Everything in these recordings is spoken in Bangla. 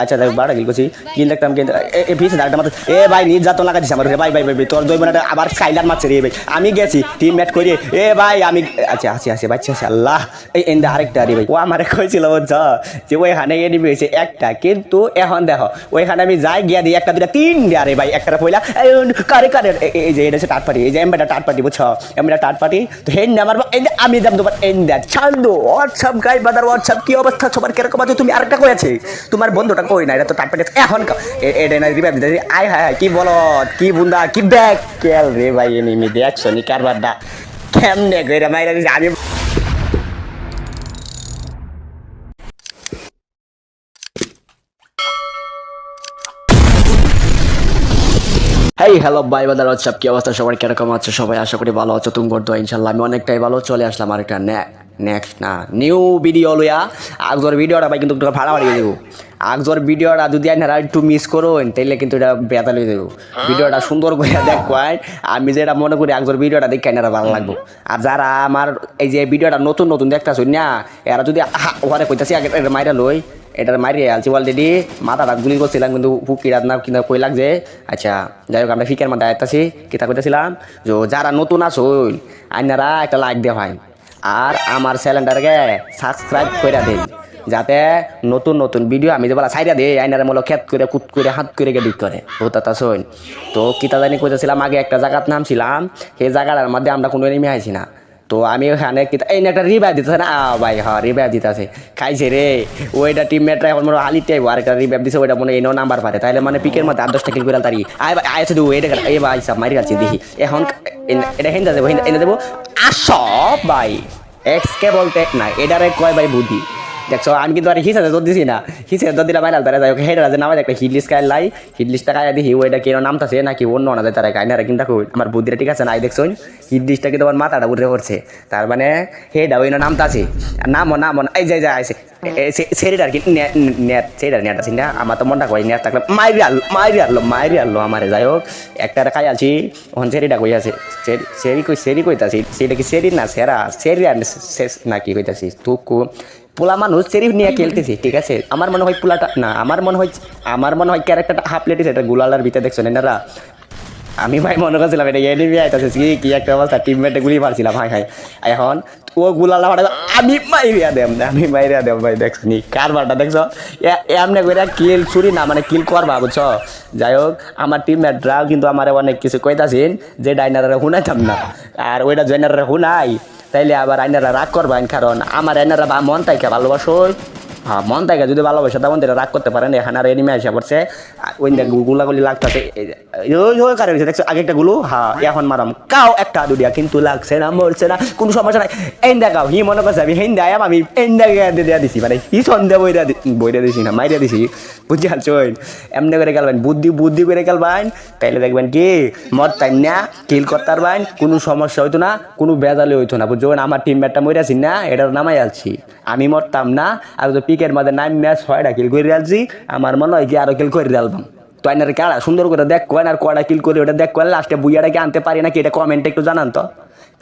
আচ্ছা দেখ বাড়া কিল করছি কিল দেখতাম কিন্তু পিছে একটা মাত্র এ ভাই নির্যাতন লাগাচ্ছিস আমার ভাই ভাই ভাই তোর দুই বোনটা আবার স্কাইলার মারছে রে ভাই আমি গেছি টিম ম্যাচ করি এ ভাই আমি আচ্ছা আসি আসি বাচ্চা আছে আল্লাহ এই এন্দা আরেকটা রে ভাই ও আমারে কইছিল বুঝছ যে ওইখানে এনিমি হয়েছে একটা কিন্তু এখন দেখো ওইখানে আমি যাই গিয়া দিই একটা দুটা তিন দেয়া রে ভাই একটা পয়লা কারে কারে এই যে এটা হচ্ছে টাট পার্টি এই যে এমটা টাট পার্টি বুঝছ এমটা টাট পার্টি তো হেন আমার আমি যাব তোমার এন্দা চান্দু হোয়াটসঅ্যাপ গাই বাদার হোয়াটসঅ্যাপ কি অবস্থা সবার কিরকম আছে তুমি আরেকটা কইছে তোমার বন্ধুটা কই না এটা তো টাট পার্টি এখন এটা না রিভাইভ দিতে আয় হায় কি বলো কি বুন্দা কি ব্যাক কেল রে ভাই এনিমি দেখছো নি কারবারটা কেমনে কইরা মাইরা দিছে আমি হেই হ্যালো বাই বাদার হোয়াটসঅ্যাপ কি অবস্থা সবার কিরকম আছো সবাই আশা করি ভালো আছো তুমি করতো ইনশাল্লাহ আমি অনেকটাই ভালো চলে আসলাম আরেকটা নেক্সট না নিউ ভিডিও লইয়া আগজোর ভিডিওটা ভাই কিন্তু একটু ভাড়া বাড়িয়ে দেবো আগজোর ভিডিওটা যদি আপনারা একটু মিস করুন তাইলে কিন্তু এটা বেতা লইয়ে দেবো ভিডিওটা সুন্দর করে দেখবেন আমি যেটা মনে করি আগজোর ভিডিওটা দেখে আপনারা ভালো লাগবো আর যারা আমার এই যে ভিডিওটা নতুন নতুন দেখতেছ না এরা যদি ওখানে কইতাছি আগে মাইরা লই এটার মারি আলছি অলরেডি মাথাটা গুলি করছিলাম কিন্তু ফুকিরাত না কিন্তু কই লাগছে আচ্ছা যাই হোক আমরা ফিকের মধ্যে আইতাছি কিতা কইতেছিলাম যে যারা নতুন আসুন আইনারা একটা লাইক দেওয়া হয় আর আমার চ্যানেলটাকে সাবস্ক্রাইব করে দিন যাতে নতুন নতুন ভিডিও আমি যে বলা সাইডা দিই আইনারা মূল খেত করে কুত করে হাত করে গেডিক করে হতা শোন তো কিতা জানি কইতেছিলাম আগে একটা জায়গার নামছিলাম সেই জায়গাটার মধ্যে আমরা কোনো এনিমি আইছি না তো আমি ওখানে এই একটা রিভাইভ দিতেছে না ভাই হ্যাঁ রিভাইভ দিতেছে খাইছে রে ওইটা টিমমেটরা এখন মনে হালিতে আর একটা রিভাইভ দিছে ওইটা মনে এনো নাম্বার পারে তাহলে মানে পিকের মধ্যে 8-10টা কিল করে তারি আইছে দু এটা এই ভাই সব মারি যাচ্ছে দেখি এখন এটা হিন্দা দেবো এনে দেবো আসব ভাই এক্সকে বলতে না এটারে কয় ভাই বুদ্ধি দেখছো আমি কিন্তু আর হিসাবে তো দিছি না হিসেবে তো দিলাম মাইনাল তারা যাই হোক হেডার আছে নামাজ একটা হিট লিস্ট কাই লাই হিট লিস্টটা কায়া দেখি ওইটা কেন নামতাছে নাকি অন্য না যায় তারা কাইনারা কিন্তু আমার বুদ্ধিটা ঠিক আছে না দেখছো হিট লিস্টটা কিন্তু আমার মাথাটা উঠে পড়ছে তার মানে হেডা ওই নামতাছে আর নামো এই যাই আছে সেরিটা আর কি নেট সেরিটার নেট আছে না আমার তো মনটা কই নেট থাকলে মাইরি আনলো আমারে যাই হোক একটা খাই আছি ওখান সেরিটা কই আছে সেরি কইতাছি সেটা কি সেরি না সেরা সেরি নাকি কইতাছি তুকু পোলা মানুষ সেরিফ নিয়ে খেলতেছি ঠিক আছে আমার মনে হয় পোলাটা না আমার মনে হয় ক্যারেক্টারটা হাফ প্লেটিস এটা গুলালার ভিতরে দেখছো না আমি ভাই মনে করছিলাম এটা এনিমি আইতাছে কি একটা অবস্থা টিমমেটে গুলি মারছিলাম হাই এখন ও গুলালা ফাটা আমি মাইরিয়া দেম ভাই দেখছো নি কারবারটা দেখছো এমনি করে কিল চুরি না মানে কিল করবা বুঝছো যাই হোক আমার টিমমেটরাও কিন্তু আমার অনেক কিছু কইতাছেন যে ডাইনাররা শুনাইতাম না আর ওইটা জয়নাররা শুনাই তাইলে আবার আইনারা রাগ করবেন কারণ আমার আইনারা মন তাইকে ভালোবাসো হ্যাঁ মন তাইকে যদি ভালোবাসে তখন তারা রাগ করতে পারেন এখানে আর এনিমে আসা পড়ছে ওই গুলাগুলি লাগতেছে কারণ দেখছো আগে একটা গুলো হ্যাঁ এখন মারাম কাও একটা দুডিয়া কিন্তু লাগছে না মরছে না কোনো সমস্যা নাই এন দেখাও হি মনে করছে আমি হেন দেয় আমি এন দেয়া দিছি মানে হি সন্ধ্যা বইটা দিছি না মাইরা দিছি বুঝতে পারছেন এমনি করে গেলবেন বুদ্ধি করে গেলবেন তাইলে দেখবেন কি মর টাইম না কিল করতে পারবেন কোনো সমস্যা হইতো না কোনো বেজালি হইতো না বুঝছেন আমার টিমমেটটা মরেছি না এটার নামাই আলছি আমি মরতাম না আর তো পিকের মধ্যে নাম ম্যাচ 6টা কিল করে আলছি আমার মনে হয় কি আরো কিল করে আলবাম তো আইনার কেড়া সুন্দর করে দেখবেন আর কটা কিল করে ওটা দেখবেন লাস্টে বুইয়াটাকে আনতে পারি নাকি এটা কমেন্টে একটু জানান তো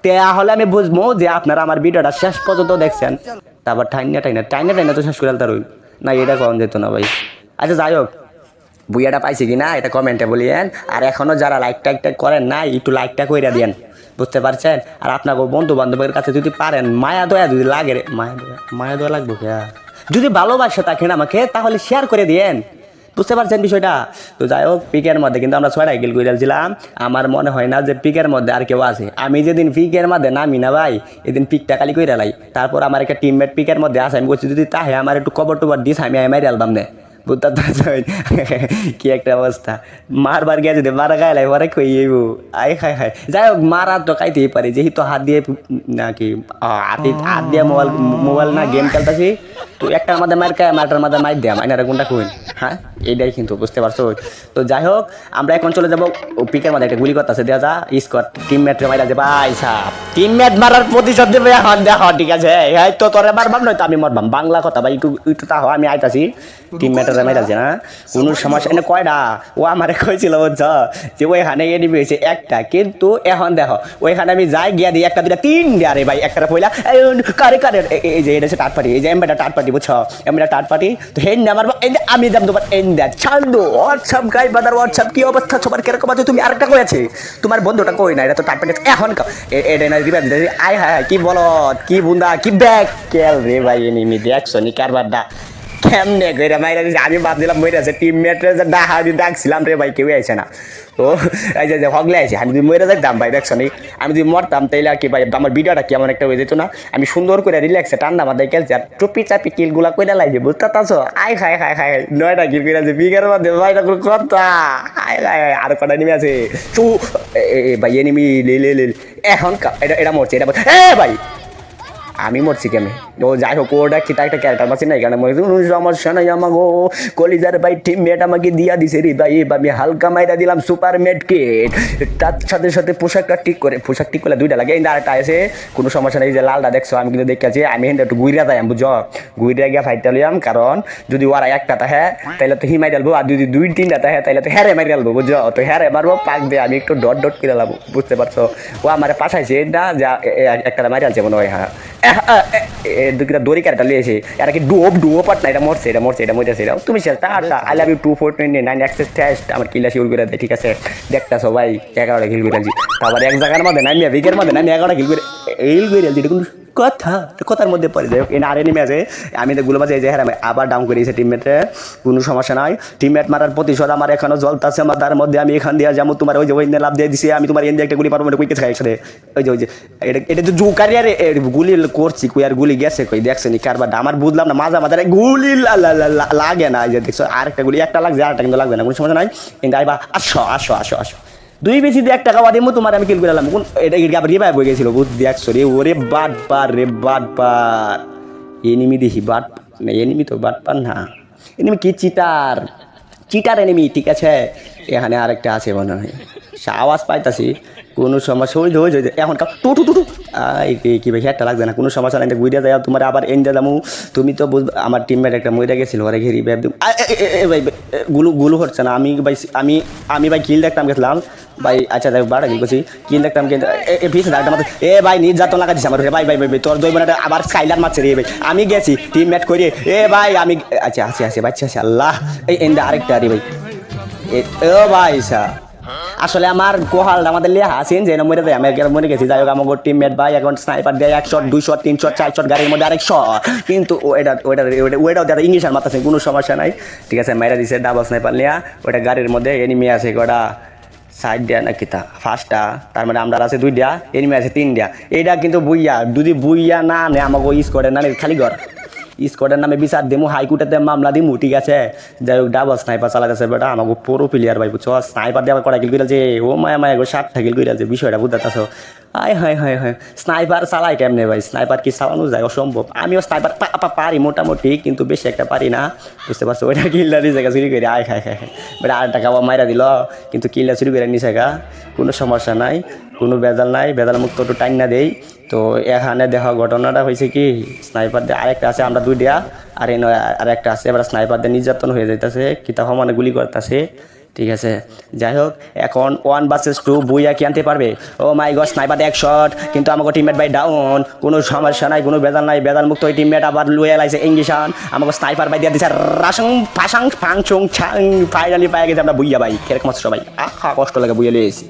তাহলে আমি বুঝবো যে আপনারা আমার ভিডিওটা শেষ পর্যন্ত দেখছেন তারপর টাইনা তো শেষ করে আলতে রইল না এটা কম যেত না ভাই আচ্ছা যাই হোক বুইয়াটা পাইছি কি না এটা কমেন্টে বলিয়েন আর এখনও যারা লাইকটা করেন না একটু লাইকটা কইরা দিয়েন বুঝতে পারছেন আর আপনার বন্ধু বান্ধবের কাছে যদি পারেন মায়া দয়া যদি লাগে রে মায়া দয়া লাগবে কে যদি ভালোবাসে থাকেন আমাকে তাহলে শেয়ার করে দিয়েন বুঝতে পারছেন বিষয়টা তো যাই হোক পিকের মধ্যে কিন্তু আমরা 6টা কিল করেছিলাম আমার মনে হয় না যে পিকের মধ্যে আর কেউ আছে আমি যেদিন পিকের মধ্যে নামি না ভাই এদিন পিকটা খালি করে লাই তারপর আমার একটা টিমমেট পিকের মধ্যে আসে আমি বলছি যদি তাহে আমার একটু কবর টবর দিস আমি মারি অ্যালবাম নে বুঝতে পারছেন কি একটা অবস্থা মারবার গিয়ে যদি মারা গাইলাই পরে কইব খাই যাই হোক মারা তো খাইতেই পারি যেহেতু হাত দিয়ে নাকি হাত দিয়ে মোবাইল না গেম খেলতেছি তো একটার মধ্যে মার খায় মারটার মধ্যে মার দেয় আইনারা কোনটা কইন হ্যাঁ এইটাই কিন্তু বুঝতে পারছো তো যাই হোক আমরা এখন চলে যাবো পিকের মধ্যে একটা গুলি করতেছে দেওয়া যা স্কট টিমমেটরে মারা যে ভাই সাহ টিমমেট মারার প্রতিশোধ দেবে এখন দেখো ঠিক আছে এই তো তোরে মারবাম নয়তো আমি মরবাম বাংলা কথা ভাই একটু তাহো আমি আইতাছি টিমমেটরা মেরাছে না কোনো সমস্যা না কয়টা ও আমারে কইছিল বুঝছ যে ওইখানে এনিমি হয়েছে একটা কিন্তু এখন দেখো ওইখানে আমি যাই গিয়া দিই একটা দুটা তিন দিয়ে আরে ভাই একটা পয়লা কারে কারে এই যে এটা হচ্ছে টাট পার্টি এই যে এমটা টাট পার্টি বুঝছ এমটা টাট পার্টি তো হেন আমার আমি যাব তোমার এন that Chandu WhatsApp guy brother WhatsApp কি অবস্থা সবার কিরকম আছে তুমি আরেকটা কই আছে তোমার বন্ধুটা কই না এটা তো টাট পার্টি এখন এটা না দিবেন আয় হায় কি বলো কি বুন্দা কি ব্যাগ কেল রে ভাই এনিমি দেখছো নি কারবারটা কেমনে কইরা মাইরা দিছে আমি ভাবছিলাম মরে আছে টিমমেটরে যে ডাহাদি ডাকছিলাম রে ভাই কেউ আইছে না তো এই যে হগলে আইছে আমি যদি মরে যাইতাম ভাই দেখছো নি আমি যদি মরতাম তাইলে আর কি ভাই আমার ভিডিওটা কেমন একটা হয়ে যেত না আমি সুন্দর করে রিল্যাক্সে ঠান্ডা মাথায় খেলছি আর টুপি চাপি কিলগুলা কইরা লাগছে বুঝতে পারছো আয় খায় খায় খায় 9টা কিল কইরা যে বিঘের মধ্যে ভাই এটা কোনো কথা আয় খায় আর কটা নিমে আছে চু ভাই এনিমি লে এখন এটা মরছে এটা ভাই আমি মরছি কেন ও যাই হোক ওটা কি একটা ক্যারেক্টার পাচ্ছি না এখানে সমস্যা নাই আমাকে কলিজার ভাই টিমমেট আমাকে দিয়া দিছে রে ভাই আমি হালকা মাইরা দিলাম সুপার মেড কিট তার সাথে সাথে পোশাকটা ঠিক করলে দুইটা লাগে এই আরেকটা আছে কোনো সমস্যা নেই যে লালটা দেখছো আমি কিন্তু দেখে আছি আমি একটু গুইরা যাই বুঝো গুইরা গিয়া ফাইটটা লিয়াম কারণ যদি ওরা একটা থাকে তাহলে তো হিমাই ডালবো আর যদি দুই তিনটা থাকে তাহলে তো হ্যারে মারি ডালবো বুঝো তো হ্যারে মারবো পাক দিয়ে আমি একটু ডট ডট করে লাবো বুঝতে পারছো ও আমার পাশাইছে না যা একটা মারি আলছে মনে হয় হ্যাঁ দুটা দড়ি কাটা লিয়েছে এটা কি ডুও পাট না এটা মরছে এটা তুমি টাটা I love you 2429 access test আমার কিলা শিউল করে দেয় ঠিক আছে দেখতেছো ভাই 11টা কিল করে আলছি তারপর এক জায়গার মধ্যে নামিয়া বিকের মধ্যে নামিয়া 11টা কিল করে আলছি এটা কিন্তু কথার মধ্যে পড়ে যাই হোক এনে আর এনিমি আছে আমি তো গুলো বাজে যে হ্যাঁ আবার ডাউন করেছি টিমমেটে কোনো সমস্যা নাই টিমমেট মারার প্রতিশোধ আমার এখনো জ্বলতেছে আমার তার মধ্যে আমি এখান দিয়ে যাবো তোমার ওই যে ওই লাভ দিয়ে দিছি আমি তোমার এন দিয়ে একটা গুলি পারবো কুইকে খাই একসাথে ওই যে এটা তো জুকারি আরে গুলি করছি কই আর গুলি গেছে কই দেখছে নি কারবার আমার বুঝলাম না মাঝে মাঝে গুলি লাগে না যে দেখছো আরেকটা গুলি একটা লাগছে আরেকটা কিন্তু লাগবে না কোনো সমস্যা নাই কিন্তু আইবা আসো দুই বেশি দিয়ে 1 টাকা দিমু তোমার আমি কিল করে এলাম কোন এটা আবার রিভাইভ হয়ে গেছিল বুঝ দেখছো রে ওরে বাটপার এনিমি দেখি বাট না এনিমি তো বাটপার না এনিমি কি চিটার এনিমি ঠিক আছে এখানে আরেকটা আছে মনে হয় আওয়াজ পাইতাছি কোনো সমস্যা হয়ে এখন টু কি ভাই একটা লাগবে না কোনো সমস্যা নাই ঘুরে যায় তোমার আবার এনে দামু তুমি তো বুঝবে আমার টিমমেট একটা মরে গেছিল ওরা ঘেরি ভাই ভাই গুলো হচ্ছে না আমি ভাই আমি ভাই কিল দেখতাম গেছিলাম ভাই আচ্ছা দেখ বাড়া কি করছি কিল দেখতাম কিন্তু পিছনে দাঁড়াতে মাত্র ভাই নির্যাতন লাগা দিচ্ছে আমার ভাই তোর দুই বোনটা আবার স্কাইলার মারছে রে ভাই আমি গেছি টিমমেট করে ভাই আমি আচ্ছা আছে বাচ্চা আছে আল্লাহ এই এন্ডা আরেকটা রে ভাই ও ভাই আসলে আমার কোহাল আমাদের লিয়া হাসিন যে মরে দেয় আমি মরে গেছি যাই হোক আমার টিমমেট ভাই এখন স্নাইপার দেয় 1 শট 2 শট 3 শট 4 শট গাড়ির মধ্যে আরেক শট কিন্তু ওইটাও দাদা ইংলিশ আর মারতেছে কোনো সমস্যা নাই ঠিক আছে মাইরা দিছে ডাবল স্নাইপার লিয়া ওটা গাড়ির মধ্যে এনিমি আছে কটা সাইড দেয়া নাকি তা ফার্স্টটা তার মানে আমরা আছে 2টা এনিমি আছে 3টা এইটা কিন্তু বুইয়া যদি বুইয়া না নে আমাকে স্কোয়াডের না খালি ঘর স্কোয়াডের নামে বিচার দিমু হাইকোর্টেতে মামলা দিমু ঠিক আছে যাই হোক ডাবল স্নাইপার চালাতেছে বেটা আমাকে পুরো প্লেয়ার ভাই বুঝছো স্নাইপার দিয়ে আবার কটা কিল করেছে ও মায়া গো 60টা কিল করেছে বিষয়টা বুঝতেছ হয় স্নাইপার চালাই কেমনে ভাই স্নাইপার কি চালানো যায় অসম্ভব আমিও স্নাইপার পারি মোটামুটি কিন্তু বেশি একটা পারি না বুঝতে পারছো ওইটা কিলটা নিয়ে জায়গা চুরি করে খায় বেটা 8 টাকা মাইরা দিল কিন্তু কিলটা চুরি করে নিছে গা কোনো সমস্যা নাই কোনো বেজাল নাই বেজাল মুক্ত একটু টাইম না দেই তো এখানে দেখা ঘটনাটা হয়েছে কি স্নাইপার দিয়ে আরেকটা আছে আমরা 2টা আর আরেকটা আছে এবার স্নাইপার দিয়ে নির্যাতন হয়ে যাইতেছে কিতাব মানে গুলি করতেছে ঠিক আছে যাই হোক এখন 1 ভার্সেস 2 বুইয়া কি আনতে পারবে ও মাই গড স্নাইপার 1 শট কিন্তু আমাকে টিমমেট ভাই ডাউন কোনো সমস্যা নাই কোনো বেজাল নাই বেজাল মুক্ত ওই টিমমেট আবার লুয়ে লাইছে ইংলিশান আমাকে স্নাইপার ভাই দিয়ে দিছে রাসং ফাসাং ফাংচুং ছাং ফাইনালি পাই গেছে আমরা বুইয়া ভাই কিরকম আছে সবাই কষ্ট লাগে বুইয়া লিয়েছি